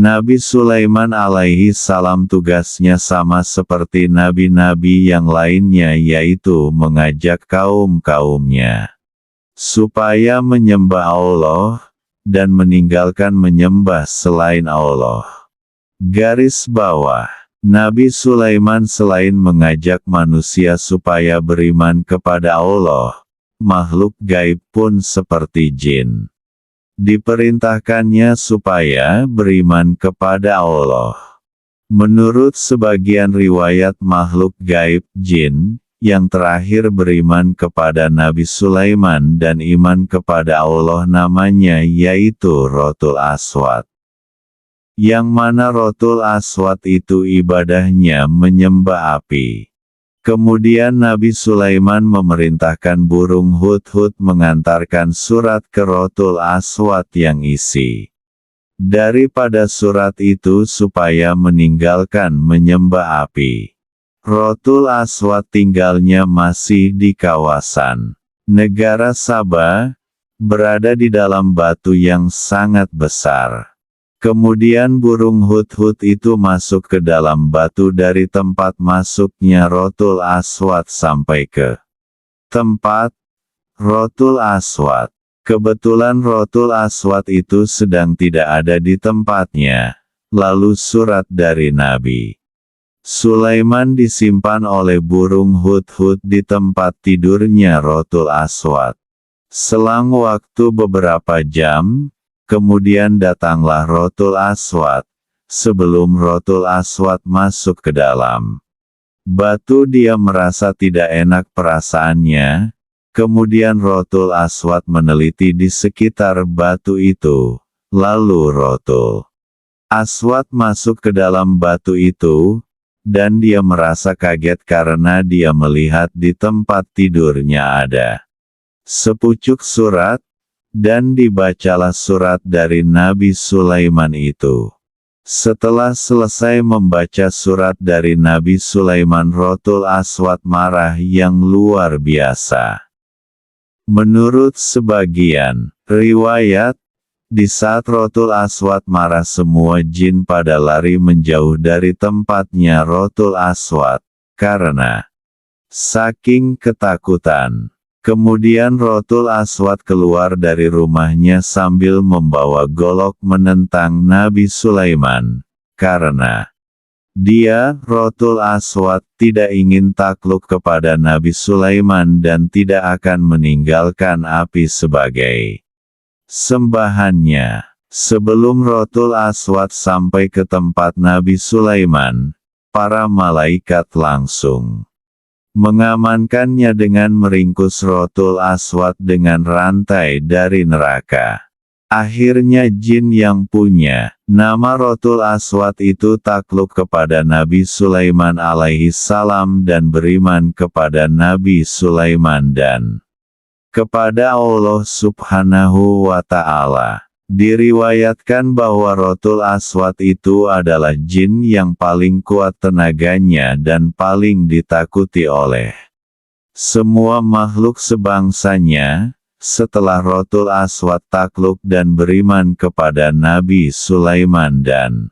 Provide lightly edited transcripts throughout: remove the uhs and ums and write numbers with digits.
Nabi Sulaiman alaihi salam tugasnya sama seperti nabi-nabi yang lainnya, yaitu mengajak kaum-kaumnya supaya menyembah Allah, dan meninggalkan menyembah selain Allah. Garis bawah, Nabi Sulaiman selain mengajak manusia supaya beriman kepada Allah, makhluk gaib pun seperti jin diperintahkannya supaya beriman kepada Allah. Menurut sebagian riwayat, makhluk gaib jin yang terakhir beriman kepada Nabi Sulaiman dan iman kepada Allah namanya yaitu Rotul Aswad. Yang mana Rotul Aswad itu ibadahnya menyembah api. Kemudian Nabi Sulaiman memerintahkan burung hudhud mengantarkan surat ke Rotul Aswad yang isi daripada surat itu supaya meninggalkan menyembah api. Rotul Aswad tinggalnya masih di kawasan negara Sabah, berada di dalam batu yang sangat besar. Kemudian burung hudhud itu masuk ke dalam batu dari tempat masuknya Rotul Aswad sampai ke tempat Rotul Aswad. Kebetulan Rotul Aswad itu sedang tidak ada di tempatnya, lalu surat dari Nabi Sulaiman disimpan oleh burung hudhud di tempat tidurnya Rotul Aswad. Selang waktu beberapa jam, kemudian datanglah Rotul Aswad. Sebelum Rotul Aswad masuk ke dalam batu, dia merasa tidak enak perasaannya. Kemudian Rotul Aswad meneliti di sekitar batu itu. Lalu Rotul Aswad masuk ke dalam batu itu, dan dia merasa kaget karena dia melihat di tempat tidurnya ada sepucuk surat, dan dibacalah surat dari Nabi Sulaiman itu. Setelah selesai membaca surat dari Nabi Sulaiman, Rotul Aswad marah yang luar biasa. Menurut sebagian riwayat, di saat Rotul Aswad marah, semua jin pada lari menjauh dari tempatnya Rotul Aswad, karena saking ketakutan. Kemudian Rotul Aswad keluar dari rumahnya sambil membawa golok menentang Nabi Sulaiman, karena dia, Rotul Aswad, tidak ingin takluk kepada Nabi Sulaiman dan tidak akan meninggalkan api sebagai sembahannya. Sebelum Rotul Aswad sampai ke tempat Nabi Sulaiman, para malaikat langsung mengamankannya dengan meringkus Rotul Aswad dengan rantai dari neraka. Akhirnya jin yang punya nama Rotul Aswad itu takluk kepada Nabi Sulaiman alaihi salam dan beriman kepada Nabi Sulaiman dan kepada Allah Subhanahu wa Ta'ala. Diriwayatkan bahwa Rotul Aswad itu adalah jin yang paling kuat tenaganya dan paling ditakuti oleh semua makhluk sebangsanya. Setelah Rotul Aswad takluk dan beriman kepada Nabi Sulaiman dan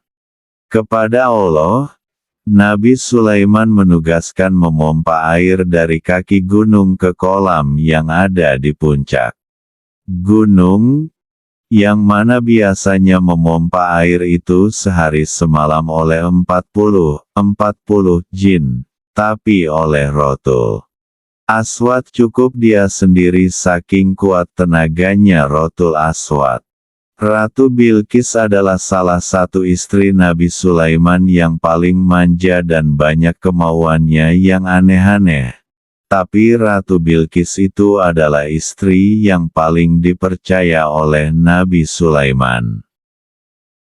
kepada Allah, Nabi Sulaiman menugaskan memompa air dari kaki gunung ke kolam yang ada di puncak gunung, yang mana biasanya memompa air itu sehari semalam oleh 40 jin, tapi oleh Rotul Aswad cukup dia sendiri saking kuat tenaganya Rotul Aswad. Ratu Bilqis adalah salah satu istri Nabi Sulaiman yang paling manja dan banyak kemauannya yang aneh-aneh. Tapi Ratu Bilqis itu adalah istri yang paling dipercaya oleh Nabi Sulaiman.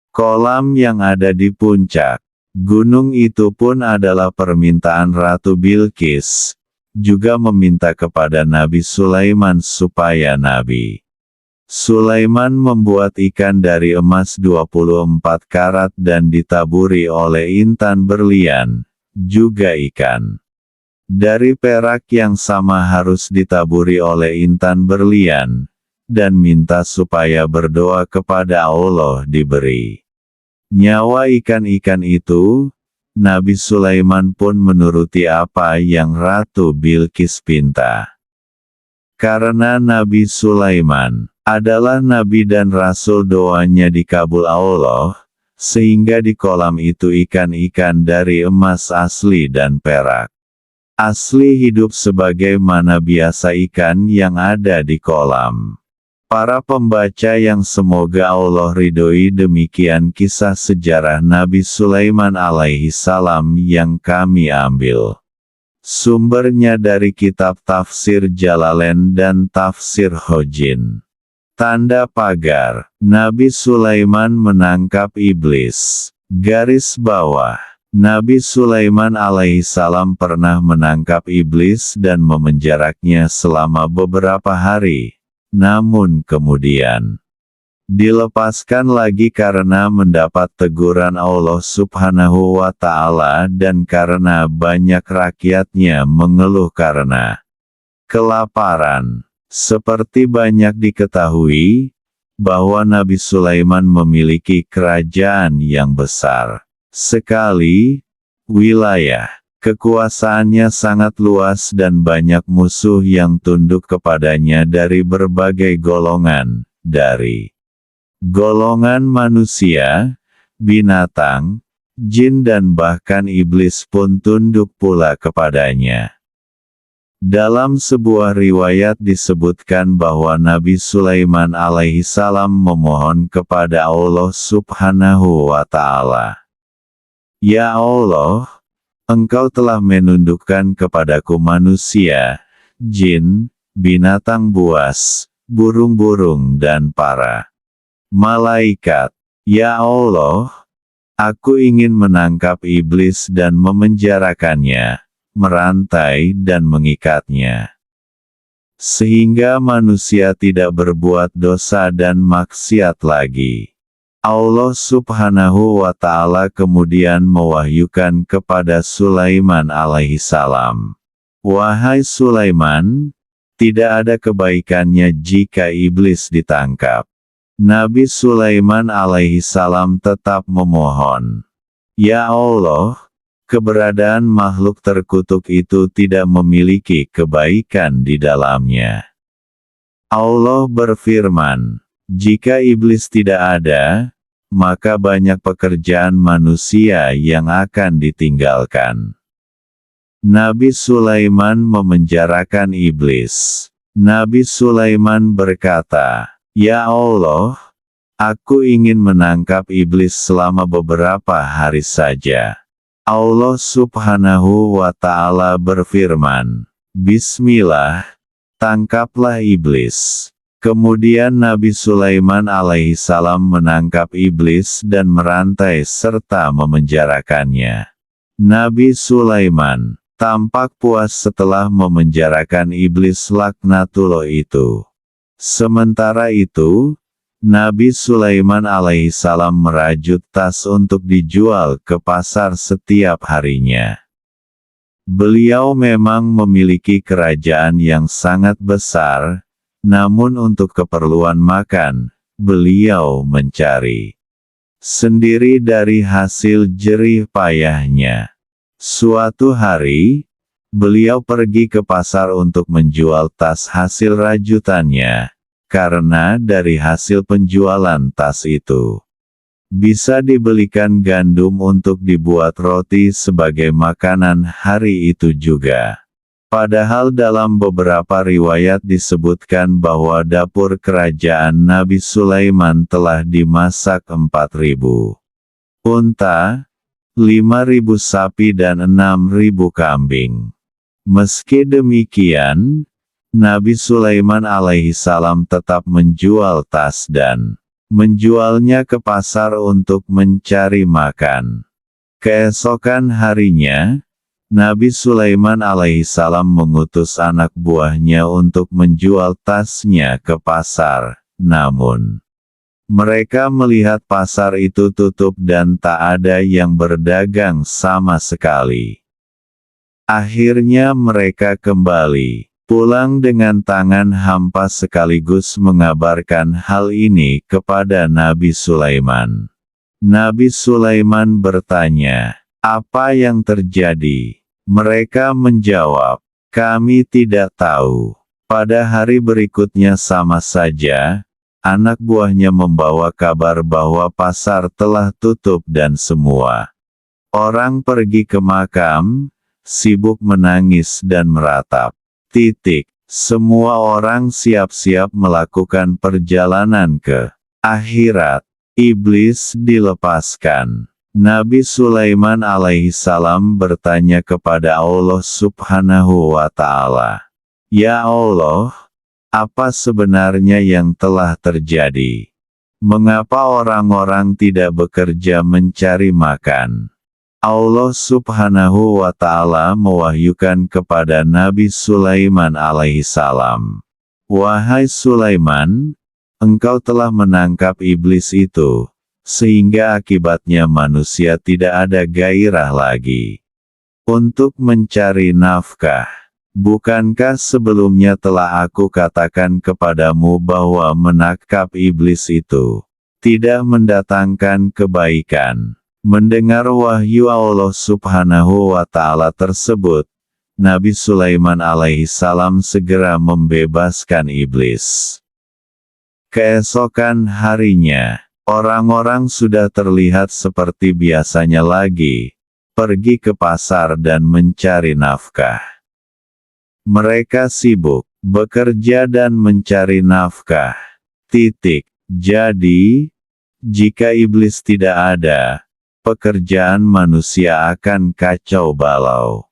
Kolam yang ada di puncak gunung itu pun adalah permintaan Ratu Bilqis, juga meminta kepada Nabi Sulaiman supaya Nabi Sulaiman membuat ikan dari emas 24 karat dan ditaburi oleh intan berlian, juga ikan dari perak yang sama harus ditaburi oleh intan berlian, dan minta supaya berdoa kepada Allah diberi nyawa ikan-ikan itu, Nabi Sulaiman pun menuruti apa yang Ratu Bilqis pinta. Karena Nabi Sulaiman adalah nabi dan rasul, doanya dikabul Allah, sehingga di kolam itu ikan-ikan dari emas asli dan perak asli hidup sebagaimana biasa ikan yang ada di kolam. Para pembaca yang semoga Allah ridhoi, demikian kisah sejarah Nabi Sulaiman alaihi salam yang kami ambil. Sumbernya dari kitab Tafsir Jalalain dan Tafsir Hojin. Tanda pagar, Nabi Sulaiman menangkap iblis. Garis bawah, Nabi Sulaiman alaihi salam pernah menangkap iblis dan memenjaraknya selama beberapa hari. Namun kemudian dilepaskan lagi karena mendapat teguran Allah Subhanahu wa Ta'ala dan karena banyak rakyatnya mengeluh karena kelaparan. Seperti banyak diketahui, bahwa Nabi Sulaiman memiliki kerajaan yang besar sekali, wilayah kekuasaannya sangat luas dan banyak musuh yang tunduk kepadanya dari berbagai golongan, dari golongan manusia, binatang, jin dan bahkan iblis pun tunduk pula kepadanya. Dalam sebuah riwayat disebutkan bahwa Nabi Sulaiman alaihi salam memohon kepada Allah Subhanahu wa Ta'ala, "Ya Allah, Engkau telah menundukkan kepadaku manusia, jin, binatang buas, burung-burung dan para malaikat. Ya Allah, aku ingin menangkap iblis dan memenjarakannya, merantai dan mengikatnya, sehingga manusia tidak berbuat dosa dan maksiat lagi." Allah Subhanahu wa Ta'ala kemudian mewahyukan kepada Sulaiman alaihi salam, "Wahai Sulaiman, tidak ada kebaikannya jika iblis ditangkap." Nabi Sulaiman alaihi salam tetap memohon, "Ya Allah, keberadaan makhluk terkutuk itu tidak memiliki kebaikan di dalamnya." Allah berfirman, "Jika iblis tidak ada, maka banyak pekerjaan manusia yang akan ditinggalkan." Nabi Sulaiman memenjarakan iblis. Nabi Sulaiman berkata, "Ya Allah, aku ingin menangkap iblis selama beberapa hari saja." Allah Subhanahu wa Ta'ala berfirman, "Bismillah, tangkaplah iblis." Kemudian Nabi Sulaiman alaihi salam menangkap iblis dan merantai serta memenjarakannya. Nabi Sulaiman tampak puas setelah memenjarakan iblis laknatullah itu. Sementara itu, Nabi Sulaiman alaihi salam merajut tas untuk dijual ke pasar setiap harinya. Beliau memang memiliki kerajaan yang sangat besar, namun untuk keperluan makan, beliau mencari sendiri dari hasil jerih payahnya. Suatu hari, beliau pergi ke pasar untuk menjual tas hasil rajutannya, karena dari hasil penjualan tas itu bisa dibelikan gandum untuk dibuat roti sebagai makanan hari itu juga. Padahal dalam beberapa riwayat disebutkan bahwa dapur kerajaan Nabi Sulaiman telah dimasak 4.000 unta, 5.000 sapi dan 6.000 kambing. Meski demikian, Nabi Sulaiman alaihi salam tetap menjual tas dan menjualnya ke pasar untuk mencari makan. Keesokan harinya, Nabi Sulaiman alaihi salam mengutus anak buahnya untuk menjual tasnya ke pasar, namun mereka melihat pasar itu tutup dan tak ada yang berdagang sama sekali. Akhirnya mereka kembali pulang dengan tangan hampa sekaligus mengabarkan hal ini kepada Nabi Sulaiman. Nabi Sulaiman bertanya, "Apa yang terjadi?" Mereka menjawab, "Kami tidak tahu." Pada hari berikutnya sama saja, anak buahnya membawa kabar bahwa pasar telah tutup dan semua orang pergi ke makam, sibuk menangis dan meratap. Semua orang siap-siap melakukan perjalanan ke akhirat. Iblis dilepaskan. Nabi Sulaiman alaihissalam bertanya kepada Allah subhanahu wa ta'ala, "Ya Allah, apa sebenarnya yang telah terjadi? Mengapa orang-orang tidak bekerja mencari makan?" Allah subhanahu wa ta'ala mewahyukan kepada Nabi Sulaiman alaihissalam, "Wahai Sulaiman, engkau telah menangkap iblis itu, sehingga akibatnya manusia tidak ada gairah lagi untuk mencari nafkah. Bukankah sebelumnya telah aku katakan kepadamu bahwa menangkap iblis itu tidak mendatangkan kebaikan?" Mendengar wahyu Allah subhanahu wa ta'ala tersebut, Nabi Sulaiman alaihissalam segera membebaskan iblis. Keesokan harinya, orang-orang sudah terlihat seperti biasanya lagi, pergi ke pasar dan mencari nafkah. Mereka sibuk bekerja dan mencari nafkah. Jadi, jika iblis tidak ada, pekerjaan manusia akan kacau balau.